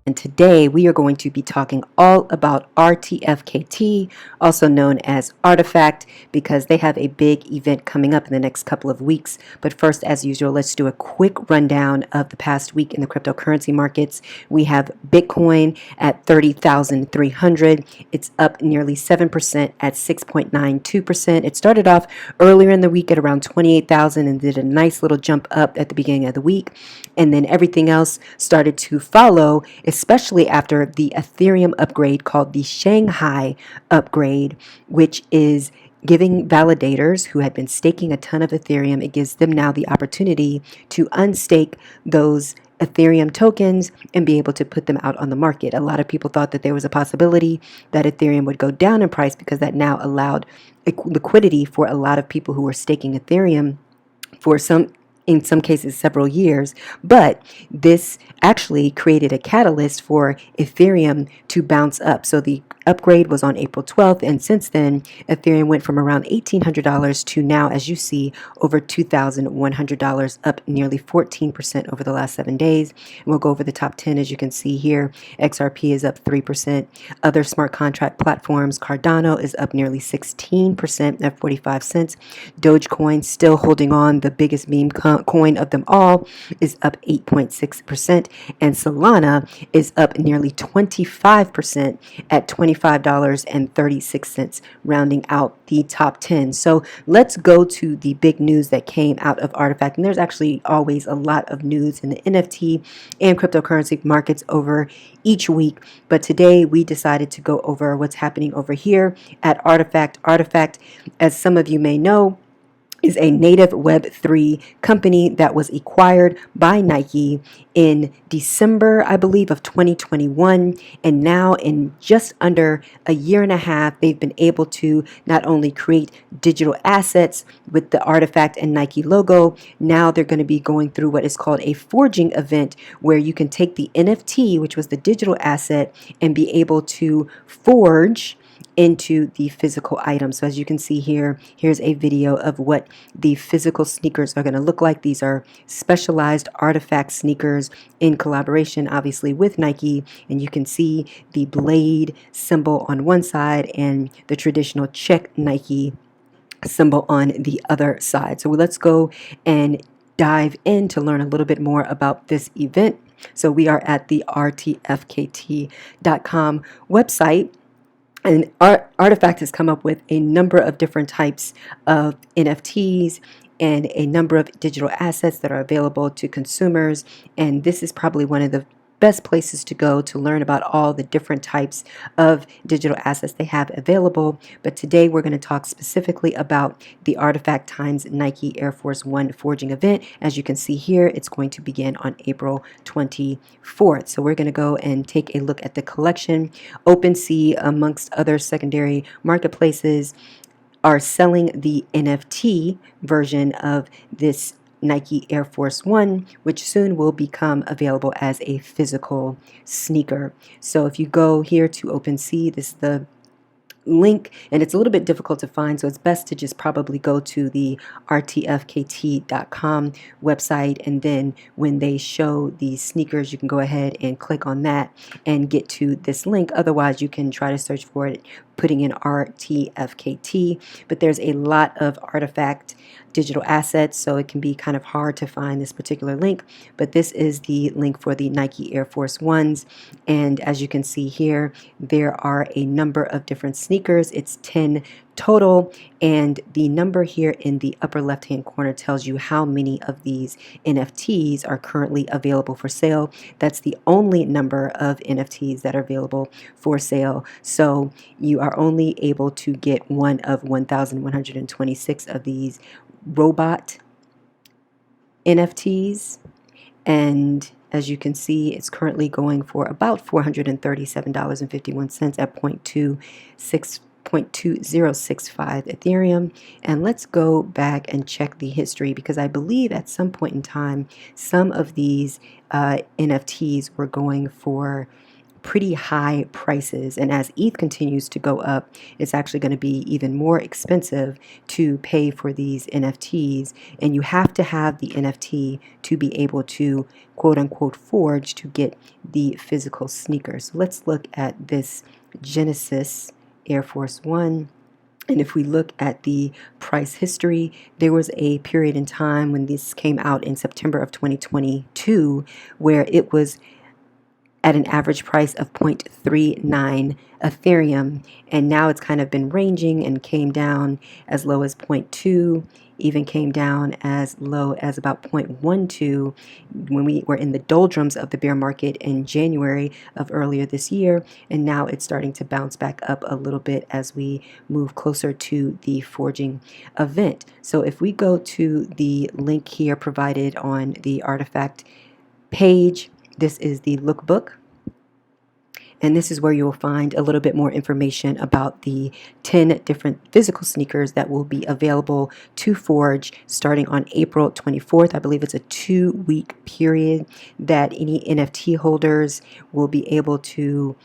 And today we are going to be talking all about RTFKT, also known as Artifact, because they have a big event coming up in the next couple of weeks. But first, as usual, let's do a quick rundown of the past week in the cryptocurrency markets. We have Bitcoin at 30,300. It's up nearly 7% at 6.92%. It started off earlier in the week at around 28,000 and did a nice little jump up at the beginning of the week. And then everything else started to follow, especially after the Ethereum upgrade called the Shaghai upgrade, which is giving validators who had been staking a ton of Ethereum, it gives them now the opportunity to unstake those Ethereum tokens and be able to put them out on the market. A lot of people thought that there was a possibility that Ethereum would go down in price because that now allowed liquidity for a lot of people who were staking Ethereum for in some cases several years, but this actually created a catalyst for Ethereum to bounce up. So the upgrade was on April 12th, and since then Ethereum went from around $1,800 to now, as you see, over $2,100, up nearly 14% over the last 7 days. And we'll go over the top 10. As you can see here, XRP is up 3%. Other smart contract platforms, Cardano is up nearly 16% at 45 cents. Dogecoin still holding on, the biggest meme coin of them all, is up 8.6%, and Solana is up nearly 25% at $25.36, rounding out the top 10. So let's go to the big news that came out of Artifact. And there's actually always a lot of news in the NFT and cryptocurrency markets over each week, but today we decided to go over what's happening over here at Artifact. Artifact, as some of you may know, is a native Web3 company that was acquired by Nike in December, I believe, of 2021. And now in just under a year and a half, they've been able to not only create digital assets with the Artifact and Nike logo, now they're going to be going through what is called a forging event, where you can take the NFT, which was the digital asset, and be able to forge into the physical item. So as you can see here, here's a video of what the physical sneakers are going to look like. These are specialized Artifact sneakers in collaboration, obviously, with Nike. And you can see the blade symbol on one side and the traditional check Nike symbol on the other side. So let's go and dive in to learn a little bit more about this event. So we are at the RTFKT.com website. And Artifact has come up with a number of different types of NFTs and a number of digital assets that are available to consumers. And this is probably one of the best places to go to learn about all the different types of digital assets they have available. But today we're going to talk specifically about the Artifact times Nike Air Force One forging event. As you can see here, it's going to begin on April 24th. So we're going to go and take a look at the collection. OpenSea, amongst other secondary marketplaces, are selling the NFT version of this Nike Air Force One, which soon will become available as a physical sneaker. So if you go here to OpenSea, this is the link, and it's a little bit difficult to find, so it's best to just probably go to the rtfkt.com website, and then when they show these sneakers, you can go ahead and click on that and get to this link. Otherwise, you can try to search for it putting in RTFKT, but there's a lot of Artifact digital assets, so it can be kind of hard to find this particular link, but this is the link for the Nike Air Force Ones. And as you can see here, there are a number of different sneakers. It's 10 total, and the number here in the upper left hand corner tells you how many of these NFTs are currently available for sale. That's the only number of NFTs that are available for sale, so you are only able to get one of 1,126 of these robot NFTs, and as you can see, it's currently going for about $437.51 at 0.2065 Ethereum. And let's go back and check the history, because I believe at some point in time some of these NFTs were going for pretty high prices. And as ETH continues to go up, it's actually going to be even more expensive to pay for these NFTs. And you have to have the NFT to be able to quote unquote forge to get the physical sneaker. So let's look at this Genesis Air Force One. And if we look at the price history, there was a period in time when this came out in September of 2022 where it was at an average price of 0.39 Ethereum, and now it's kind of been ranging and came down as low as 0.2, even came down as low as about 0.12 when we were in the doldrums of the bear market in January of earlier this year, and now it's starting to bounce back up a little bit as we move closer to the forging event. So if we go to the link here provided on the Artifact page, this is the lookbook, and this is where you will find a little bit more information about the 10 different physical sneakers that will be available to forge starting on April 24th. I believe it's a 2-week period that any NFT holders will be able to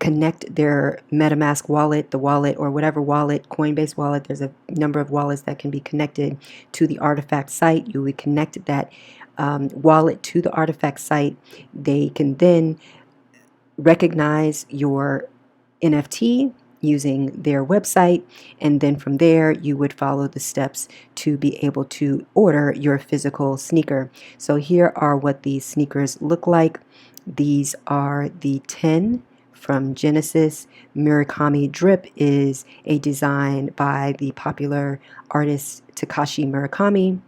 connect their MetaMask wallet, the wallet, or whatever wallet, Coinbase wallet. There's a number of wallets that can be connected to the Artifact site. You would connect that wallet to the Artifact site. They can then recognize your NFT using their website, and then from there you would follow the steps to be able to order your physical sneaker. So here are what these sneakers look like. These are the 10 from Genesis. Murakami Drip is a design by the popular artist Takashi Murakami,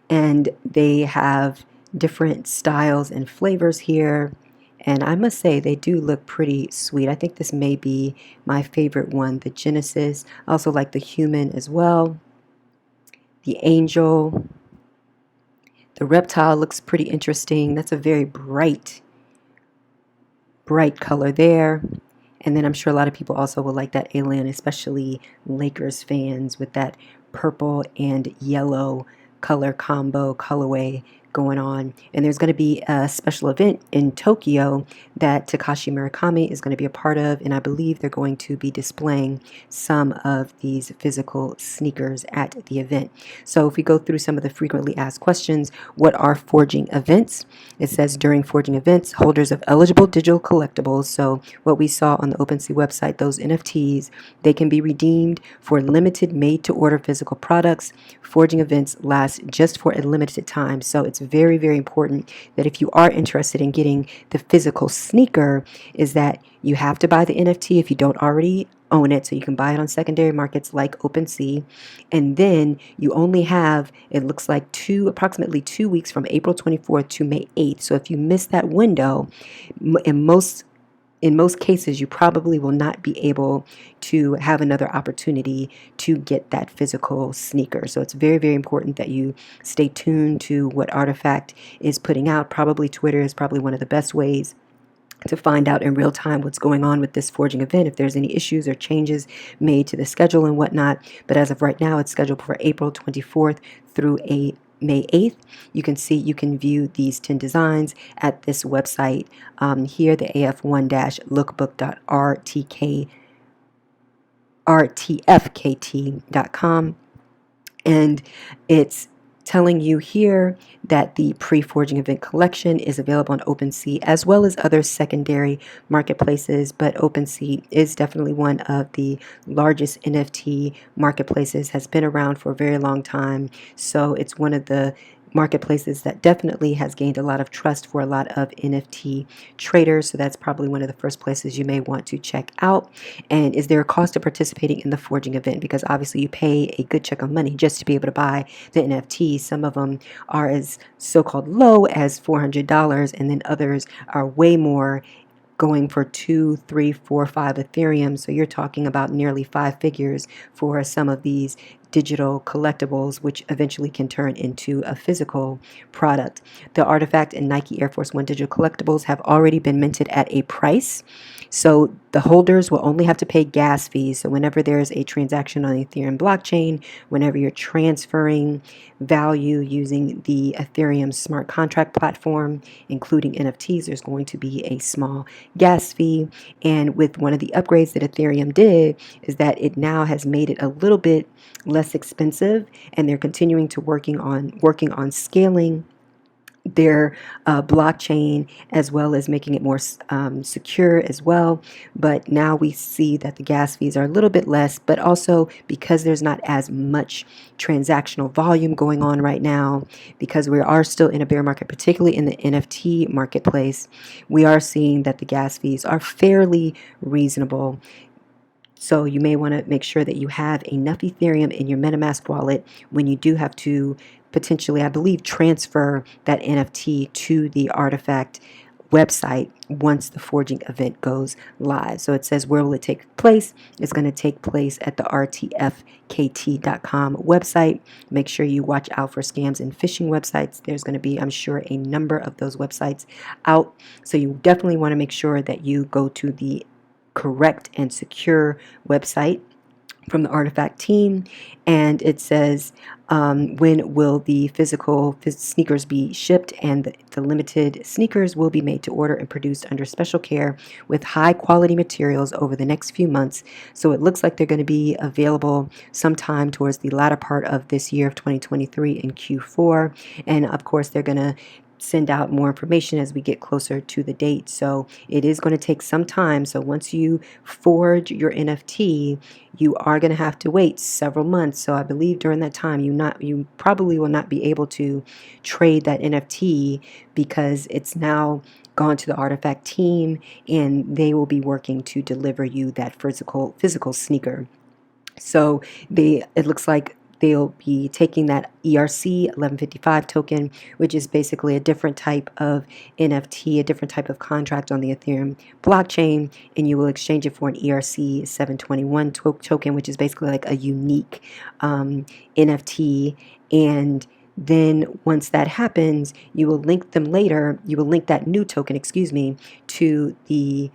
and they have different styles and flavors here, and I must say they do look pretty sweet. I think this may be my favorite one, the Genesis. I also like the human as well, the angel. The reptile looks pretty interesting. That's a very bright color there. And then I'm sure a lot of people also will like that alien, especially Lakers fans, with that purple and yellow color combo colorway going on. And there's going to be a special event in Tokyo that Takashi Murakami is going to be a part of, and I believe they're going to be displaying some of these physical sneakers at the event. So if we go through some of the frequently asked questions, what are forging events? It says during forging events, holders of eligible digital collectibles, so what we saw on the OpenSea website, those NFTs, they can be redeemed for limited made-to-order physical products. Forging events last just for a limited time, so it's very, very important that if you are interested in getting the physical sneaker, is that you have to buy the NFT if you don't already own it, so you can buy it on secondary markets like OpenSea, and then you only have, it looks like, approximately 2 weeks from April 24th to May 8th. So if you miss that window, in most cases, you probably will not be able to have another opportunity to get that physical sneaker. So it's very, very important that you stay tuned to what Artifact is putting out. Probably Twitter is probably one of the best ways to find out in real time what's going on with this forging event, if there's any issues or changes made to the schedule and whatnot. But as of right now, it's scheduled for April 24th through May 8th. You can view these 10 designs at this website here, the af1-lookbook.rtfkt.com, and it's telling you here that the pre-forging event collection is available on OpenSea as well as other secondary marketplaces, but OpenSea is definitely one of the largest NFT marketplaces, has been around for a very long time, so it's one of the marketplaces that definitely has gained a lot of trust for a lot of NFT traders. So that's probably one of the first places you may want to check out. And is there a cost to participating in the forging event? Because obviously you pay a good chunk of money just to be able to buy the NFT. Some of them are as so-called low as $400, and then others are way more, going for 2, 3, 4, 5 Ethereum. So you're talking about nearly 5 figures for some of these digital collectibles, which eventually can turn into a physical product. The Artifact and Nike Air Force One digital collectibles have already been minted at a price. So The holders will only have to pay gas fees. So whenever there's a transaction on the Ethereum blockchain, whenever you're transferring value using the Ethereum smart contract platform, including NFTs, there's going to be a small gas fee. And with one of the upgrades that Ethereum did is that it now has made it a little bit less expensive, and they're continuing to working on scaling their blockchain, as well as making it more secure as well. But now we see that the gas fees are a little bit less, but also because there's not as much transactional volume going on right now, because we are still in a bear market, particularly in the NFT marketplace, we are seeing that the gas fees are fairly reasonable. So you may want to make sure that you have enough Ethereum in your MetaMask wallet when you do have to potentially, I believe, transfer that NFT to the Artifact website once the forging event goes live. So it says, where will it take place? It's going to take place at the RTFKT.com website. Make sure you watch out for scams and phishing websites. There's going to be, I'm sure, a number of those websites out. So you definitely want to make sure that you go to the correct and secure website from the Artifact team. And it says, when will the physical sneakers be shipped? And the limited sneakers will be made to order and produced under special care with high quality materials over the next few months. So it looks like they're going to be available sometime towards the latter part of this year of 2023 in Q4. And of course, they're going to send out more information as we get closer to the date. So it is going to take some time. So once you forge your NFT, you are going to have to wait several months. So I believe during that time, you probably will not be able to trade that NFT, because it's now gone to the Artifact team and they will be working to deliver you that physical sneaker. So it looks like they'll be taking that ERC 1155 token, which is basically a different type of NFT, a different type of contract on the Ethereum blockchain, and you will exchange it for an ERC 721 token, which is basically like a unique NFT. And then once that happens, you will link that new token, to the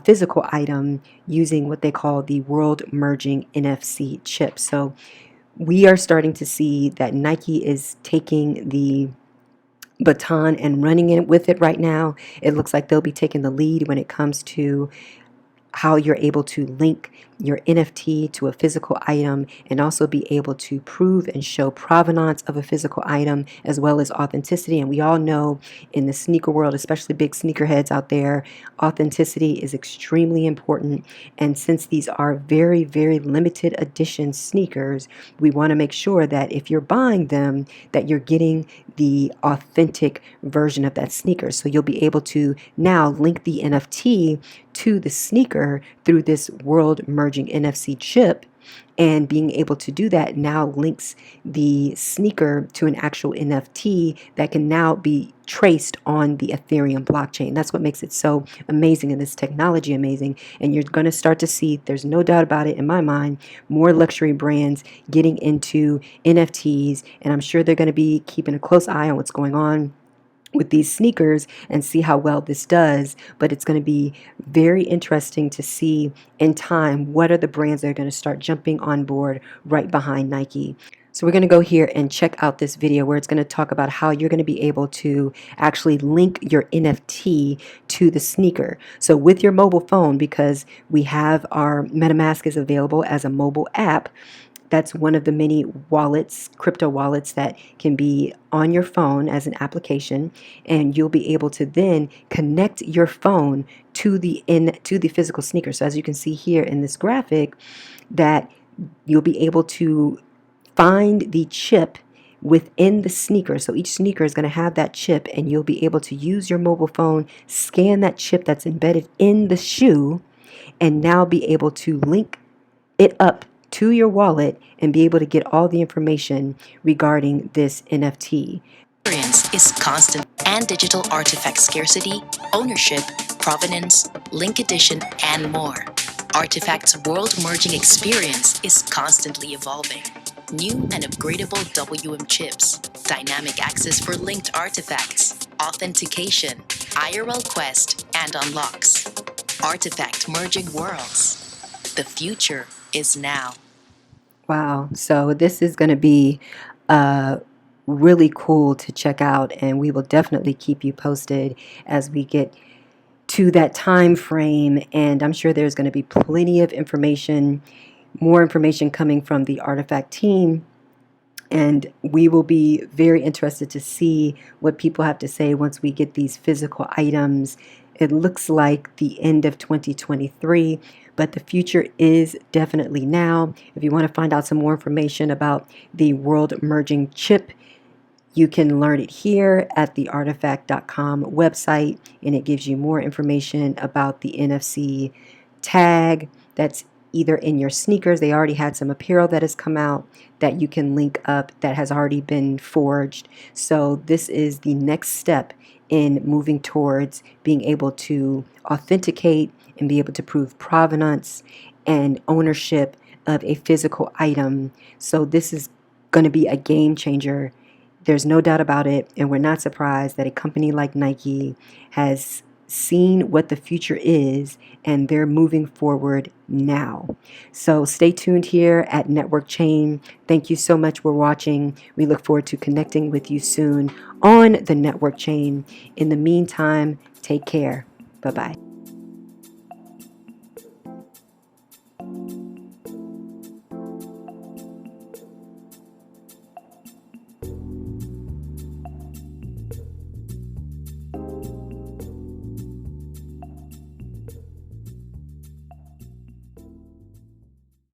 physical item using what they call the world merging NFC chip. So we are starting to see that Nike is taking the baton and running it with it right now. It looks like they'll be taking the lead when it comes to how you're able to link your NFT to a physical item, and also be able to prove and show provenance of a physical item as well as authenticity. And we all know in the sneaker world, especially big sneakerheads out there, authenticity is extremely important. And since these are very, very limited edition sneakers, we want to make sure that if you're buying them, that you're getting the authentic version of that sneaker. So you'll be able to now link the NFT to the sneaker through this world merging NFC chip, and being able to do that now links the sneaker to an actual NFT that can now be traced on the Ethereum blockchain. That's what makes it so amazing, and this technology amazing. And you're going to start to see, there's no doubt about it in my mind, more luxury brands getting into NFTs, and I'm sure they're going to be keeping a close eye on what's going on with these sneakers and see how well this does. But it's going to be very interesting to see in time what are the brands that are going to start jumping on board right behind Nike. So we're going to go here and check out this video where it's going to talk about how you're going to be able to actually link your NFT to the sneaker. So with your mobile phone, because we have our MetaMask is available as a mobile app, that's one of the many wallets, crypto wallets, that can be on your phone as an application, and you'll be able to then connect your phone to the physical sneaker. So as you can see here in this graphic, that you'll be able to find the chip within the sneaker. So each sneaker is going to have that chip, and you'll be able to use your mobile phone, scan that chip that's embedded in the shoe, and now be able to link it up to your wallet and be able to get all the information regarding this NFT. Experience is constant, and digital artifact scarcity, ownership, provenance, link addition, and more. Artifact's world merging experience is constantly evolving. New and upgradable WM chips, dynamic access for linked artifacts, authentication, IRL quest, and unlocks. Artifact merging worlds. The future is now. Wow. So this is going to be really cool to check out, and we will definitely keep you posted as we get to that time frame. And I'm sure there's going to be plenty of information, more information coming from the Artifact team. And we will be very interested to see what people have to say once we get these physical items. It looks like the end of 2023, but the future is definitely now. If you want to find out some more information about the world merging chip, you can learn it here at the artifact.com website, and it gives you more information about the NFC tag that's either in your sneakers. They already had some apparel that has come out that you can link up that has already been forged. So this is the next step in moving towards being able to authenticate and be able to prove provenance and ownership of a physical item. So this is going to be a game changer. There's no doubt about it, and we're not surprised that a company like Nike has seen what the future is, and they're moving forward now. So stay tuned here at Networkchain. Thank you so much for watching. We look forward to connecting with you soon on the Networkchain. In the meantime, take care. Bye-bye.